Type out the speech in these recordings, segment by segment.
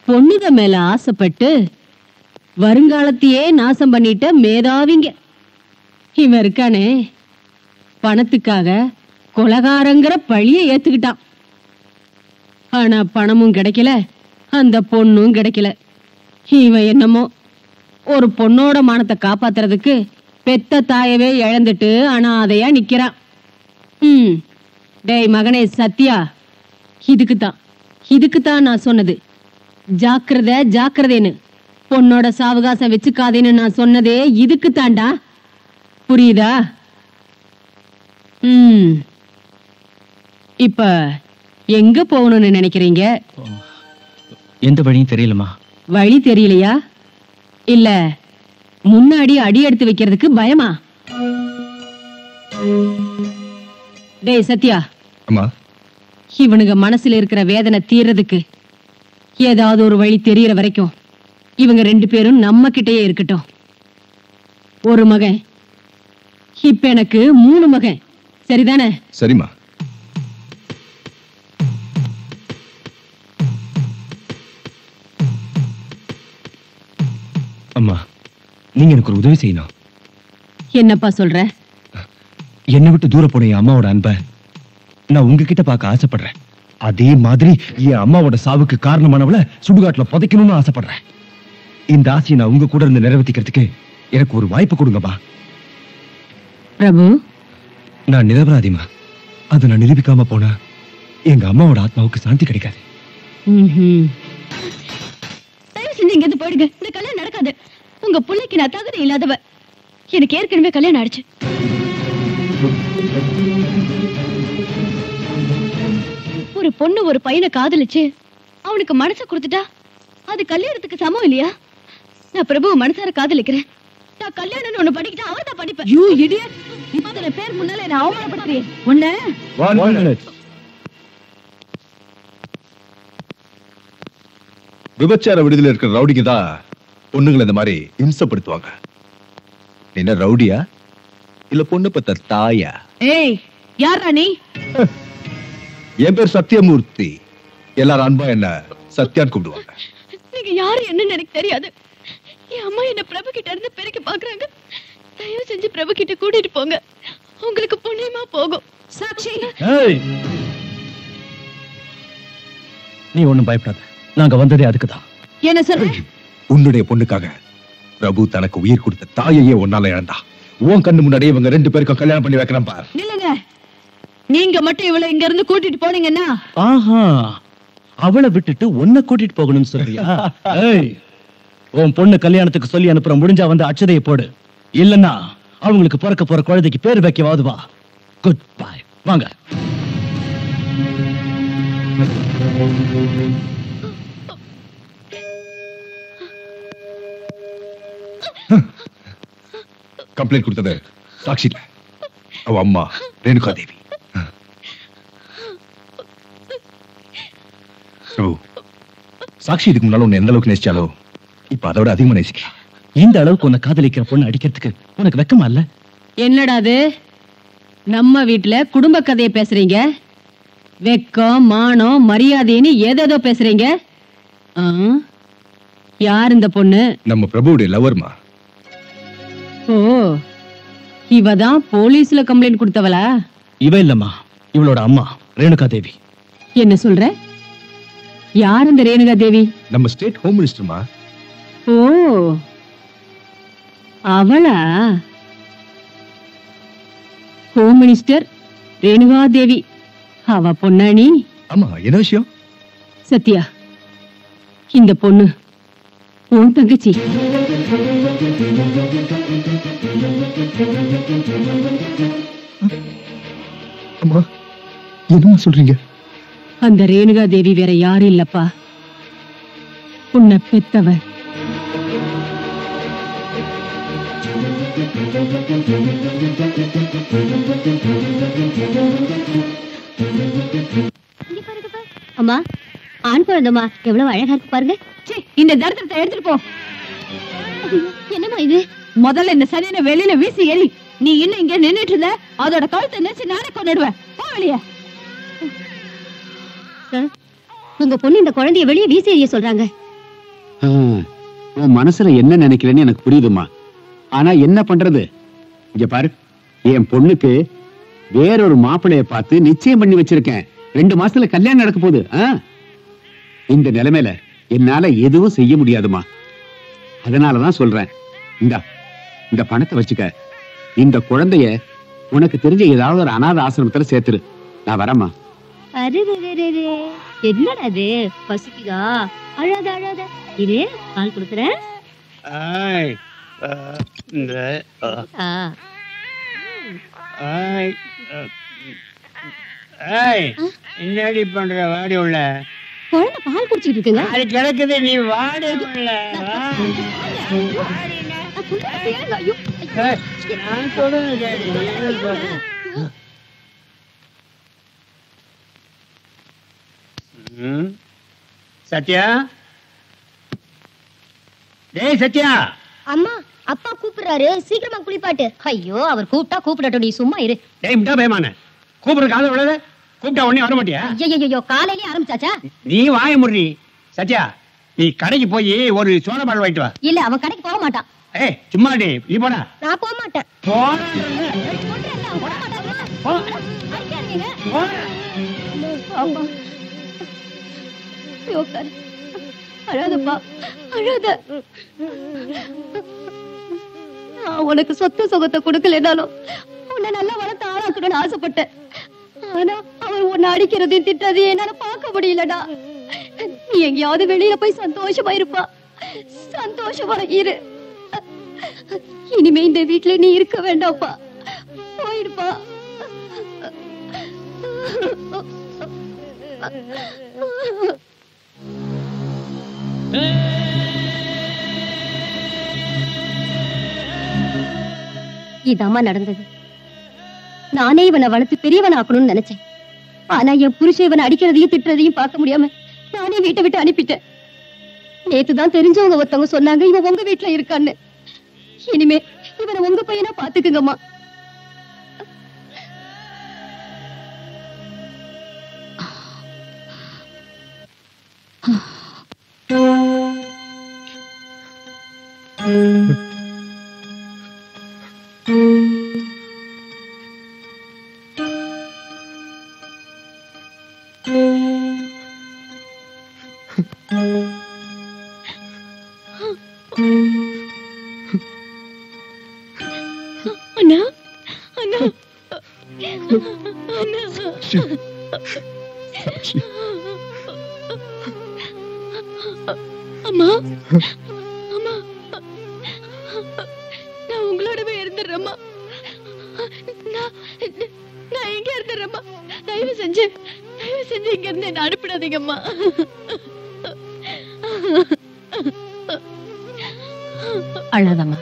பொண்ணுக மேல ஆசைப்பட்டு வருங்காலத்தையே நாசம் பண்ணிட்ட மேதாவிங்க. இவன் இருக்கானே, பணத்துக்காக கொலகாரங்கிற பழிய ஏத்துக்கிட்டான். ஆனா பணமும் கிடைக்கல, அந்த பொண்ணும் கிடைக்கல. இவன் என்னமோ ஒரு பொண்ணோட மானத்தை காப்பாத்துறதுக்கு பெத்த தாயவே இழந்துட்டு அனாதையா நிக்கிறான். டேய் மகனே சத்யா, இதுக்குத்தான் நான் சொன்னது, ஜாக்கிரதை ஜாக்கிரதைன்னு. பொண்ணோட சாவகாசம் வச்சுக்காதேன்னு நான் சொன்னதே இதுக்குத்தாண்டா. புரியுதா? இப்ப எங்க போகணும்னு நினைக்கிறீங்க? எந்த வழியும் தெரியலமா. வழி தெரியலையா? இல்ல முன்னாடி அடி எடுத்து வைக்கிறதுக்கு பயமா? டேய் சத்யா, இவனுங்க மனசுல இருக்கிற வேதனை தீர்றதுக்கு ஏதாவது ஒரு வழி தெரியற வரைக்கும் இவங்க 2 பேரும் நம்ம கிட்டயே இருக்கட்டும். ஒரு மகன், இப்ப எனக்கு 3 மகன். சரிதானே? சரிம்மா. அம்மா, நீங்க எனக்கு ஒரு உதவி செய்யணும். என்னப்பா சொல்ற? என்னை விட்டு தூர போன என் அம்மாவோட அன்பை நான் உங்ககிட்ட பார்க்க ஆசைப்படுறேன். அதே மாதிரி என் அம்மாவோட சாவுக்கு காரணமானவளை சுடுகாட்டுல புதைக்கணும்னு ஆசைப்படுறேன். இந்த ஆசையை நான் உங்க கூட இருந்து நிறைவேற்றிக்கிறதுக்கு எனக்கு ஒரு வாய்ப்பு கொடுங்கப்பா. பிரபு, நான் நிரபராதிமா. அதை நான் நிரூபிக்காம போனா எங்க அம்மாவோட ஆத்மாவுக்கு சாந்தி கிடைக்காது. தயவு செஞ்சு இங்க இருந்து போயிடுங்க. இந்த கல்யாணம் நடக்காது. உங்க பிள்ளைக்கு நான் தகுதி இல்லாதவ. எனக்கு ஏற்கனவே கல்யாணம் ஆயிடுச்சு. ஒரு பொண்ணு ஒரு பையனை காதலிச்சு அவனுக்கு மனசை கொடுத்துட்டா அது கல்யாணத்துக்கு சமம் இல்லையா? நான் பிரபுவை மனசார காதலிக்கிறேன். நான் கல்யாணம்னு ஒண்ணு படிக்கிட்டா அவன் தான் படிப்பேன். You idiot! இத்தனை பேர் முன்னால என்ன அவமானப்படுத்துறீங்க. ஒண்ணு விபச்சார விடுதலை இருக்கிற ரவுடிக்கு தான் பொண்ணுங்களை இந்த மாதிரி இம்சப்படுத்துவாங்க. என்ன ரவுடியா இல்ல பொண்ணு பத்த தாயா? ஏய், யாரா நீ? என் பேர் சத்யமூர்த்தி. எல்லாரும் அன்பா என்ன சத்யான்னு கூப்பிடுவாங்க. நீங்க யாரு என்னன்னு எனக்கு தெரியாது. என் அம்மா என்ன பிரபு கிட்ட இருந்து பிரிக்க பாக்குறாங்க. தயவு செஞ்சு பிரபு கிட்ட கூட்டிட்டு போங்க. உங்களுக்கு புண்ணியமா போகும். சாட்சி, நீ ஒண்ணும் பயப்படாத. நாங்க வந்ததே அதுக்குதான். என்ன சொல்ற? உன்னுடைய பொண்ணுக்காக பிரபு தனக்கு உயிர் கொடுத்த தாயையே ஒன்னால இழந்தா. உன் கண்ணு முன்னாடியே இவங்க 2 பேருக்கும் கல்யாணம் பண்ணி வைக்கிறேன் பார். நில்லுங்க. நீங்க மட்டும் இவளை இங்க இருந்து கூட்டிட்டு போனீங்கன்னா அவளை விட்டுட்டு உன்னை கூட்டிட்டு போகணும்னு சொல்றியா? உன் பொண்ணு கல்யாணத்துக்கு சொல்லி அனுப்புற, முடிஞ்சா வந்து அட்சதையை போடு. இல்லன்னா அவங்களுக்கு பிறக்க போற குழந்தைக்கு பேர் வைக்கவாது வா. Good bye. வாங்க. கம்ப்ளைண்ட் கொடுத்தது சாட்சி இல்ல, அவ அம்மா ரேணுகா தேவி. சாட்சி இதுக்கு முன்னால உன்னை எந்த அளவுக்கு நேசிச்சாலோ இப்ப அதோட அதிகமா நேசிக்கலாம். இந்த அளவுக்கு உன்னை காதலிக்கிற பொண்ணு அடிக்கிறதுக்கு உனக்கு வெக்கமா இல்ல? என்னடா அது, நம்ம வீட்டுல குடும்ப கதையை பேசுறீங்க? வெக்கம், மானம், மரியாதைன்னு ஏதேதோ பேசுறீங்க. யார் இந்த பொண்ணு? நம்ம பிரபுவுடைய லவர்மா. ஓ, இவதான் போலீஸ்ல கம்ப்ளைண்ட் கொடுத்தவளா? இவ இல்லம்மா, இவளோட அம்மா ரேணுகா தேவி. என்ன சொல்ற? யார் இந்த ரேணுகா தேவி? நம்ம ஸ்டேட் ஹோம் மினிஸ்டர்மா. ஓ, அவளா? ஹோம் மினிஸ்டர் ரேணுகா தேவி அவ பொண்ணா நீ? ஆமா, என்ன விஷயம்? சத்யா, இந்த பொண்ணு உன் தங்கச்சி. அம்மா, என்ன சொல்றீங்க? அந்த ரேணுகா தேவி வேற யாரும் இல்லப்பா, உன்னை பெத்தவர். அம்மா, ஆண் குழந்தைமா எவ்வளவு அழகா இருக்கு பாருங்க. இந்த தரித்திரத்தை எடுத்துட்டு போ. என்னம்மா இது? முதல்ல இந்த சனியனை வெளியில வீசி எறி. நீ இன்னும் இங்க நின்னுட்டு இருந்த, அதோட கழுத்தை நெரிச்சு நானே கொன்னுடுவேன். போ வெளியே. உங்க பொண்ணு இந்த குழந்தைய வெளியே வீசி எறிய சொல்றாங்க. உன் மனசுல என்ன நினைக்கிறேன்னு எனக்கு புரியுதுமா. ஆனா என்ன பண்றது? இங்க பாரு, என் பொண்ணுக்கு வேறொரு மாப்பிளைய பார்த்து நிச்சயம் பண்ணி வச்சிருக்கேன். 2 மாசத்துல கல்யாணம் நடக்க போகுது. இந்த நிலைமையில என்னால எதுவும் செய்ய முடியாதுமா. அதனாலதான் சொல்றேன், இந்த பணத்தை வச்சுக்க. இந்த குழந்தைய உனக்கு தெரிஞ்ச ஏதாவது ஒரு அநாத ஆசிரமத்துல சேர்த்துரு. நான் வரேம்மா. என்னடா அது? பசிக்குதா? அழாத அழாத. இரு, பால் கொடுக்குறேன். என்னடி பண்ற? வாடி உள்ள குழந்தை பால் குடிச்சிட்டு இருக்குங்க. அது கிடக்குது, நீ வாடி உள்ள. நான் சொல்லுங்க. சத்யா, டேய் சத்யா. அம்மா, அப்பா கூப்பிடுறாரு, சீக்கிரமா குளிப்பாட்டு. ஐயோ, அவர் கூப்பிட்டா கூப்பிடட்டும், நீ சும்மா இரு. டேய் முட்டா பயமான, கூப்பிடுற காது விடாத. கூப்பிட்டா உடனே வர மாட்டியா? ஐயோ, காலையிலே ஆரம்பிச்சாச்சா? நீ வாய முடி. சத்யா, நீ கடைக்கு போய் ஒரு சோடா பால் வாங்கிட்டு வா. இல்ல, அவன் கடைக்கு போக மாட்டான். ஏய் சும்மா டி, நீ போடா. நான் போக மாட்டேன். அழாதப்பா, அழாத. உனக்கு சொத்து சுகத்தை கொடுக்கலனாலும் உன்னை நல்லா வளர்த்து ஆளாக்கணும்னு ஆசைப்பட்டேன். ஆனா அவர் உன்னை அடிக்கிறதையும் திட்டதையும் என்னால பார்க்க முடியலடா. நீ எங்கேயாவது வெளியில போய் சந்தோஷமா இருப்பா. சந்தோஷமா இரு. இனிமே இந்த வீட்டுல நீ இருக்க வேண்டாம்ப்பா. போயிடுப்பா. இதாம்மா நடந்தது. நானே இவனை வளர்த்து பெரியவன் ஆக்கணும்னு நினைச்சேன். ஆனா என் புருஷன் இவனை அடிக்கிறதையும் திட்டுறதையும் பார்க்க முடியாம நானே வீட்டை விட்டு அனுப்பிட்டேன். நேத்துதான் தெரிஞ்சவங்க ஒருத்தவங்க சொன்னாங்க இவன் உங்க வீட்டுல இருக்கான்னு. இனிமே இவனை உங்க பையனா பாத்துக்குங்கம்மா. அண்ணா, அண்ணா, அண்ணா. அம்மா, அம்மா, நான் உங்களோடவே இருந்துடுறேம்மா. நான் எங்க இருந்துடுறேம்மா. தயவு செஞ்சு இங்க இருந்து என்ன அனுப்பிடாதீங்கம்மா. அழாதம்மா,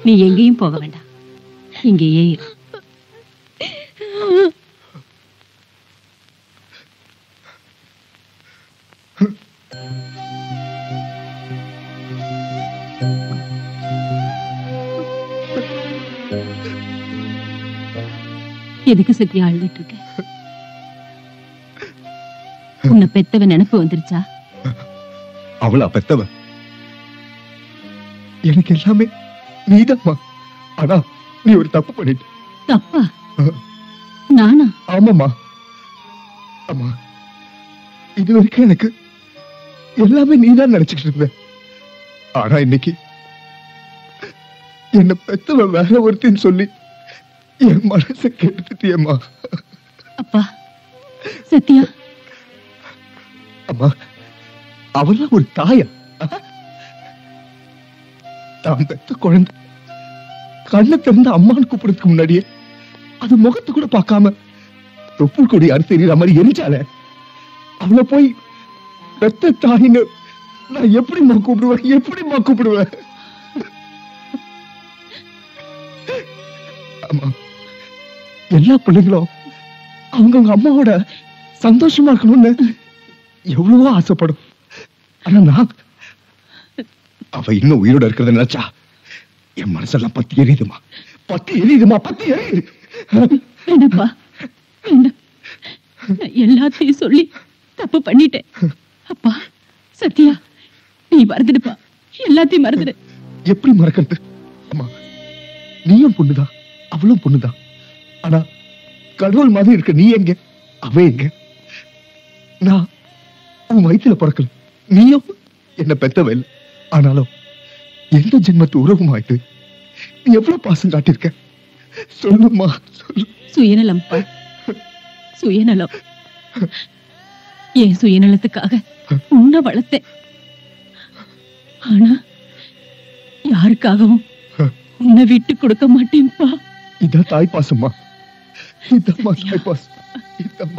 நீ எங்கேயும் போக வேண்டாம், இங்கேயே இரு. எதுக்கு சத்தியா அழுதுட்டு இருக்க? உன்னை பெத்தவ நினைப்பு வந்துருச்சா? அவளா பெத்தவ? எனக்கு எல்லாமே நீதாம்மா. ஆனா நீ ஒரு தப்பு பண்ணிட்ட. தப்பா? நானா? ஆமாம்மா. அம்மா, இது வரைக்கும் எனக்கு எல்லாமே நீதான் நினைச்சிட்டு இருந்த. ஆனா இன்னைக்கு என்ன பெத்தவ வேற ஒருத்தின்னு சொல்லி என் மனசை கெடுத்துட்டியம்மா. அப்பா, சத்யா. அம்மா, அவெல்லாம் ஒரு தாயா? தான் பெத்த குழந்தை கண்ணை திறந்து அம்மான்னு கூப்பிடுறதுக்கு முன்னாடியே அது முகத்தை கூட பார்க்காம தொப்புள் கொடி அரிசிற மாதிரி எரிச்சால, அவளை போய் பெத்த தாயின்னு நான் எப்படிம்மா கூப்பிடுவேன்? அம்மா, எல்லா பிள்ளைங்களும் அவங்க அம்மாவோட சந்தோஷமா இருக்கணும்னு எவ்வளவோ ஆசைப்படும். ஆனா நான் அவ இன்னும் உயிரோட இருக்கிறத நினைச்சா என் மனசெல்லாம் பத்தி எரியுதுமா. வேண்டாப்பா, வேண்டாம். எல்லாத்தையும் சொல்லி தப்பு பண்ணிட்டேன். அப்பா, சத்யா, நீ மறந்துடுப்பா, எல்லாத்தையும் மறந்துடு. எப்படி மறக்கிறது? அம்மா, நீயும் பொண்ணுதான், அவளும் பொண்ணுதான். ஆனா கடவுள் மாதிரி இருக்க நீ எங்க, அவ எங்க? நான் உன் வயிற்றுல பிறக்கல, நீயும் என்ன பெத்தவ இல்லை. ஆனாலும் எந்த ஜென்மத்து உறவுமாயிட்டு நீ எவ்வளவு பாசம் காட்டியிருக்க சொல்லுமா, சொல்லு. சுயநலம், சுயநலம். என் சுயநலத்துக்காக உன்னை வளர்த்தேன். ஆனா யாருக்காகவும் உன்னை விட்டு கொடுக்க மாட்டேன்பா. இதான் தாய் பாசம்மா, இதான் தாய் பாசம், இதான்